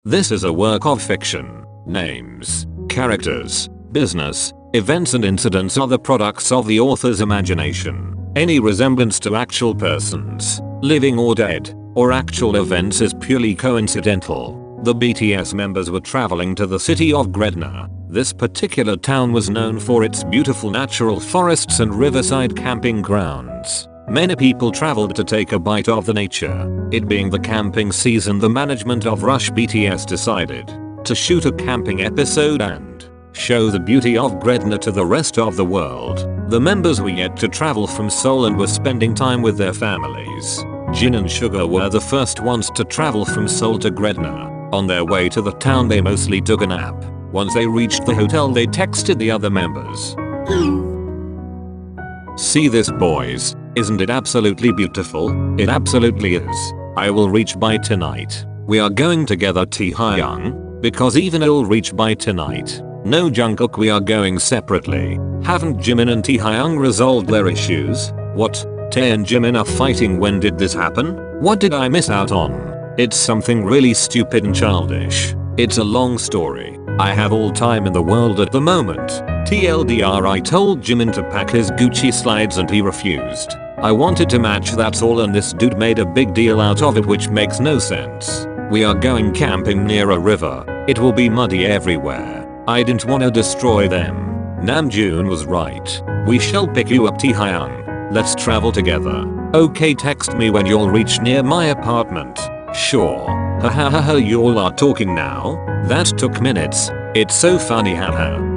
This is a work of fiction. Names, characters, business, events and incidents are the products of the author's imagination. Any resemblance to actual persons, living or dead, or actual events is purely coincidental. The BTS members were traveling to the city of Gredna. This particular town was known for its beautiful natural forests and riverside camping grounds. Many people traveled to take a bite of the nature. It being the camping season, the management of Rush BTS decided to shoot a camping episode and show the beauty of Gredna to the rest of the world. The members were yet to travel from Seoul and were spending time with their families. Jin and Sugar were the first ones to travel from Seoul to Gredna. On their way to the town they mostly took a nap. Once they reached the hotel they texted the other members. See this, boys? Isn't it absolutely beautiful? It absolutely is. I will reach by tonight. We are going together, Taehyung. Because even I'll reach by tonight. No, Jungkook, we are going separately. Haven't Jimin and Taehyung resolved their issues? What? Tae and Jimin are fighting. When did this happen? What did I miss out on? It's something really stupid and childish. It's a long story. I have all time in the world at the moment. TLDR, I told Jimin to pack his Gucci slides and he refused. I wanted to match, that's all, and this dude made a big deal out of it, which makes no sense. We are going camping near a river. It will be muddy everywhere. I didn't want to destroy them. Namjoon was right. We shall pick you up, Taehyung. Let's travel together. Okay, text me when you'll reach near my apartment. Sure. Hahaha, you all are talking now? That took minutes. It's so funny, haha.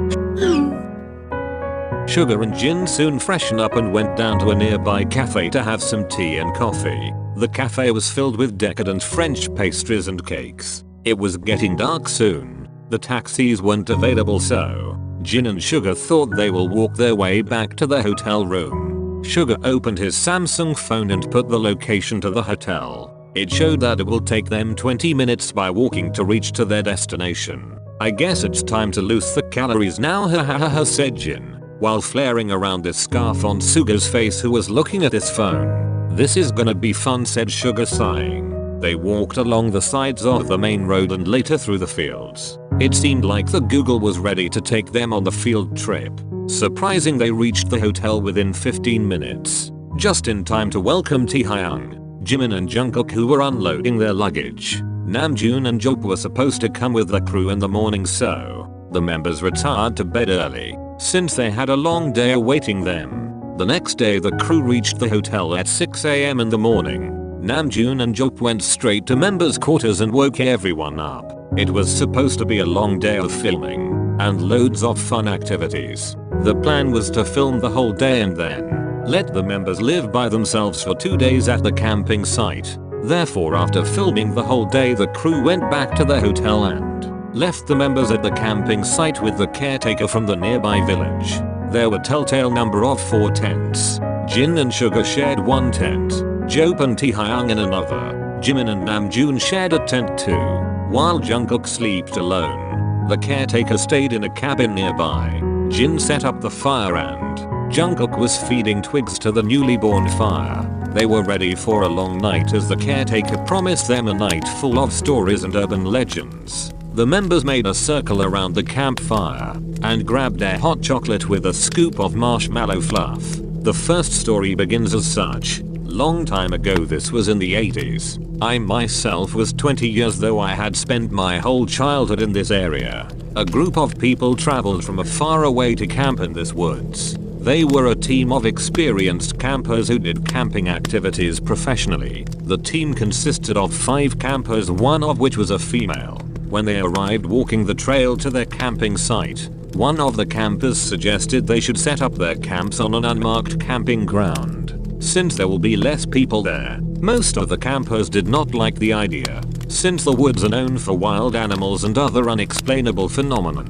Sugar and Jin soon freshened up and went down to a nearby cafe to have some tea and coffee. The cafe was filled with decadent French pastries and cakes. It was getting dark soon. The taxis weren't available, so Jin and Sugar thought they will walk their way back to the hotel room. Sugar opened his Samsung phone and put the location to the hotel. It showed that it will take them 20 minutes by walking to reach to their destination. I guess it's time to lose the calories now, hahaha, said Jin, while flaring around this scarf on Sugar's face, who was looking at his phone. This is gonna be fun, said Sugar, sighing. They walked along the sides of the main road and later through the fields. It seemed like the Google was ready to take them on the field trip. Surprising, they reached the hotel within 15 minutes. Just in time to welcome Taehyung, Jimin and Jungkook, who were unloading their luggage. Namjoon and Jhope were supposed to come with the crew in the morning, so the members retired to bed early, since they had a long day awaiting them. The next day the crew reached the hotel at 6 AM in the morning. Namjoon and Jhope went straight to members' quarters and woke everyone up. It was supposed to be a long day of filming and loads of fun activities. The plan was to film the whole day and then let the members live by themselves for 2 days at the camping site. Therefore, after filming the whole day, the crew went back to the hotel and left the members at the camping site with the caretaker from the nearby village. There were telltale number of 4 tents. Jin and Sugar shared one tent. Jhope and Taehyung in another. Jimin and Namjoon shared a tent too, while Jungkook slept alone. The caretaker stayed in a cabin nearby. Jin set up the fire and Jungkook was feeding twigs to the newly born fire. They were ready for a long night as the caretaker promised them a night full of stories and urban legends. The members made a circle around the campfire and grabbed their hot chocolate with a scoop of marshmallow fluff. The first story begins as such. Long time ago, this was in the 80s. I myself was 20 years, though I had spent my whole childhood in this area. A group of people traveled from far away to camp in this woods. They were a team of experienced campers who did camping activities professionally. The team consisted of 5 campers, one of which was a female. When they arrived walking the trail to their camping site, one of the campers suggested they should set up their camps on an unmarked camping ground, since there will be less people there. Most of the campers did not like the idea, since the woods are known for wild animals and other unexplainable phenomena.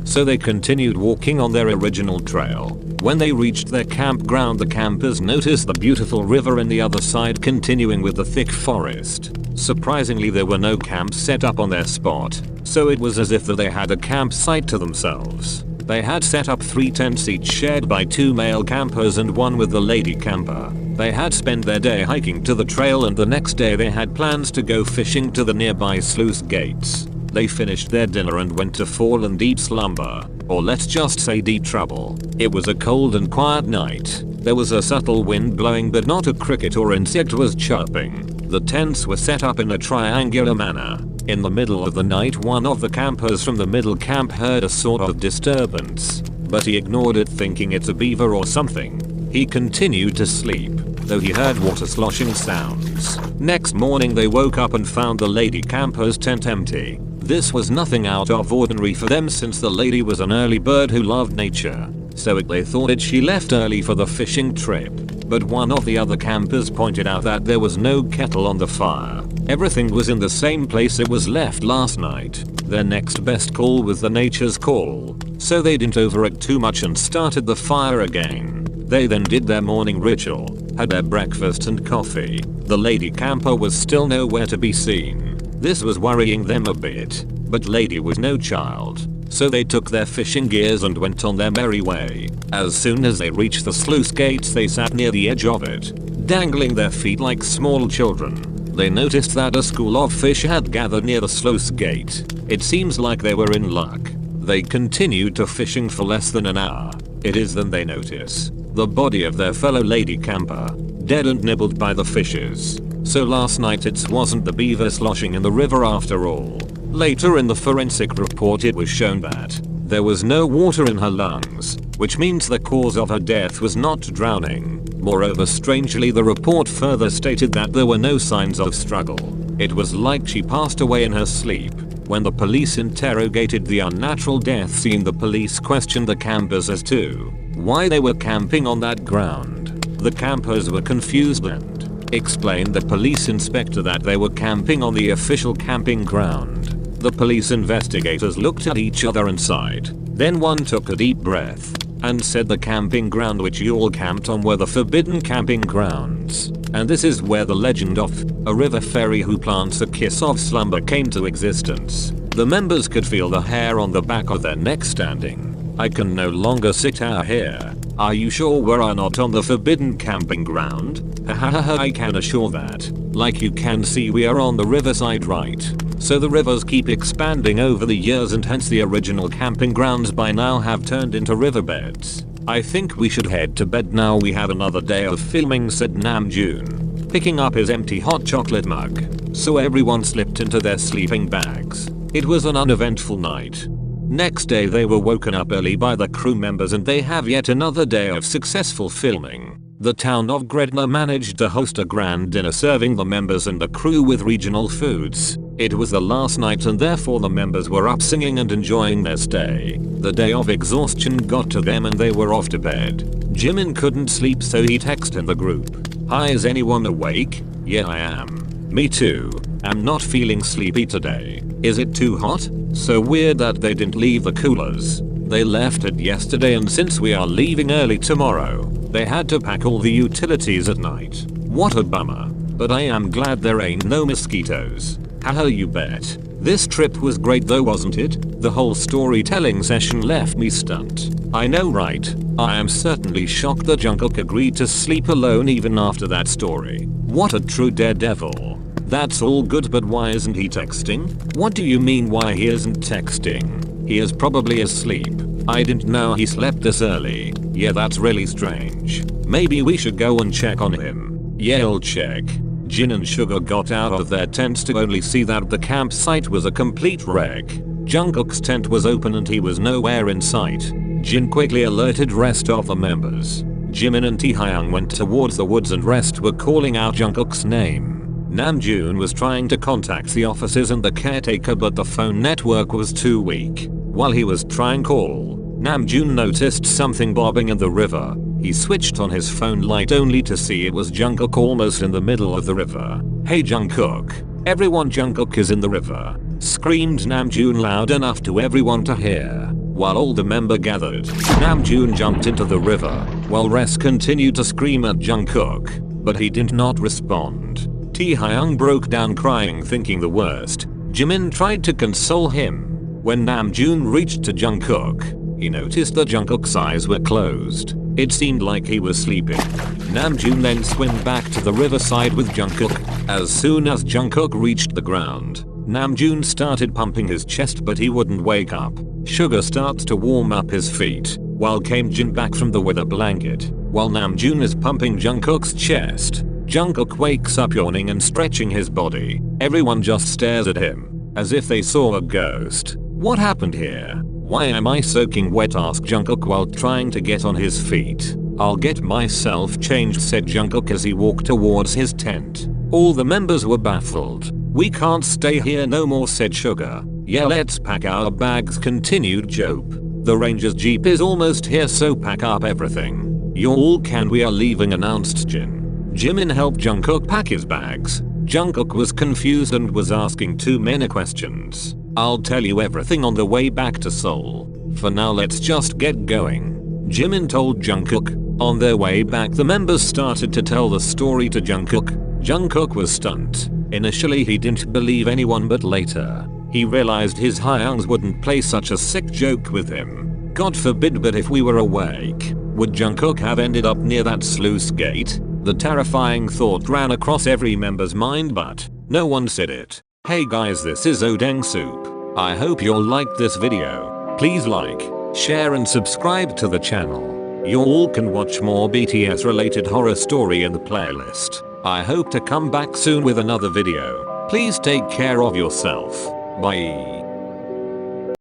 So they continued walking on their original trail. When they reached their campground, the campers noticed the beautiful river in the other side continuing with the thick forest. Surprisingly, there were no camps set up on their spot, so it was as if they had a campsite to themselves. They had set up 3 tents, each shared by 2 male campers and one with the lady camper. They had spent their day hiking to the trail, and the next day they had plans to go fishing to the nearby sluice gates. They finished their dinner and went to fall in deep slumber, or let's just say deep trouble. It was a cold and quiet night. There was a subtle wind blowing but not a cricket or insect was chirping. The tents were set up in a triangular manner. In the middle of the night one of the campers from the middle camp heard a sort of disturbance, but he ignored it thinking it's a beaver or something. He continued to sleep, though he heard water sloshing sounds. Next morning they woke up and found the lady camper's tent empty. This was nothing out of ordinary for them since the lady was an early bird who loved nature, so they thought she left early for the fishing trip. But one of the other campers pointed out that there was no kettle on the fire. Everything was in the same place it was left last night. Their next best call was the nature's call, so they didn't overact too much and started the fire again. They then did their morning ritual, had their breakfast and coffee. The lady camper was still nowhere to be seen. This was worrying them a bit, but lady was no child, so they took their fishing gears and went on their merry way. As soon as they reached the sluice gates they sat near the edge of it, dangling their feet like small children. They noticed that a school of fish had gathered near the sluice gate. It seems like they were in luck. They continued to fishing for less than an hour. It is then they notice the body of their fellow lady camper, dead and nibbled by the fishes. So last night it wasn't the beaver sloshing in the river after all. Later in the forensic report it was shown that there was no water in her lungs, which means the cause of her death was not drowning. Moreover, strangely the report further stated that there were no signs of struggle. It was like she passed away in her sleep. When the police interrogated the unnatural death scene, the police questioned the campers as to why they were camping on that ground. The campers were confused and explained the police inspector that they were camping on the official camping ground. The police investigators looked at each other and sighed. Then one took a deep breath and said the camping ground which you all camped on were the forbidden camping grounds. And this is where the legend of a river fairy who plants a kiss of slumber came to existence. The members could feel the hair on the back of their neck standing. I can no longer sit out here. Are you sure we're not on the forbidden camping ground? Hahaha, I can assure that. Like you can see we are on the riverside, right? So the rivers keep expanding over the years and hence the original camping grounds by now have turned into riverbeds. I think we should head to bed now, we have another day of filming, said Namjoon, picking up his empty hot chocolate mug. So everyone slipped into their sleeping bags. It was an uneventful night. Next day they were woken up early by the crew members and they have yet another day of successful filming. The town of Gretna managed to host a grand dinner serving the members and the crew with regional foods. It was the last night and therefore the members were up singing and enjoying their stay. The day of exhaustion got to them and they were off to bed. Jimin couldn't sleep so he texted in the group, "Hi, is anyone awake? Yeah, I am. Me too. I'm not feeling sleepy today. Is it too hot? So weird that they didn't leave the coolers. They left it yesterday and since we are leaving early tomorrow, they had to pack all the utilities at night. What a bummer. But I am glad there ain't no mosquitoes. Haha, you bet. This trip was great though, wasn't it? The whole storytelling session left me stunned. I know, right? I am certainly shocked that Jungkook agreed to sleep alone even after that story. What a true daredevil. That's all good, but why isn't he texting? What do you mean why he isn't texting? He is probably asleep. I didn't know he slept this early. Yeah, that's really strange. Maybe we should go and check on him. Yeah, I'll check. Jin and Sugar got out of their tents to only see that the campsite was a complete wreck. Jungkook's tent was open and he was nowhere in sight. Jin quickly alerted rest of the members. Jimin and Taehyung went towards the woods and rest were calling out Jungkook's name. Namjoon was trying to contact the officers and the caretaker, but the phone network was too weak. While he was trying call, Namjoon noticed something bobbing in the river. He switched on his phone light only to see it was Jungkook almost in the middle of the river. "Hey Jungkook, everyone, Jungkook is in the river," screamed Namjoon loud enough to everyone to hear. While all the members gathered, Namjoon jumped into the river, while rest continued to scream at Jungkook, but he did not respond. Taehyung broke down crying, thinking the worst. Jimin tried to console him. When Namjoon reached to Jungkook, he noticed that Jungkook's eyes were closed. It seemed like he was sleeping. Namjoon then swam back to the riverside with Jungkook. As soon as Jungkook reached the ground, Namjoon started pumping his chest but he wouldn't wake up. Sugar starts to warm up his feet, while came Jin back from the with a blanket. While Namjoon is pumping Jungkook's chest, Jungkook wakes up yawning and stretching his body. Everyone just stares at him, as if they saw a ghost. What happened here? Why am I soaking wet? Asked Jungkook while trying to get on his feet. I'll get myself changed, said Jungkook as he walked towards his tent. All the members were baffled. We can't stay here no more, said Sugar. Yeah, let's pack our bags, continued Jhope. The Ranger's jeep is almost here, so pack up everything. You all can, we are leaving, announced Jin. Jimin helped Jungkook pack his bags. Jungkook was confused and was asking too many questions. I'll tell you everything on the way back to Seoul. For now let's just get going, Jimin told Jungkook. On their way back the members started to tell the story to Jungkook. Jungkook was stunned. Initially he didn't believe anyone, but later he realized his hyungs wouldn't play such a sick joke with him. God forbid, but if we were awake, would Jungkook have ended up near that sluice gate? The terrifying thought ran across every member's mind, but no one said it. Hey guys, this is Odeng Soup. I hope you'll like this video. Please like, share and subscribe to the channel. You all can watch more BTS related horror story in the playlist. I hope to come back soon with another video. Please take care of yourself. Bye.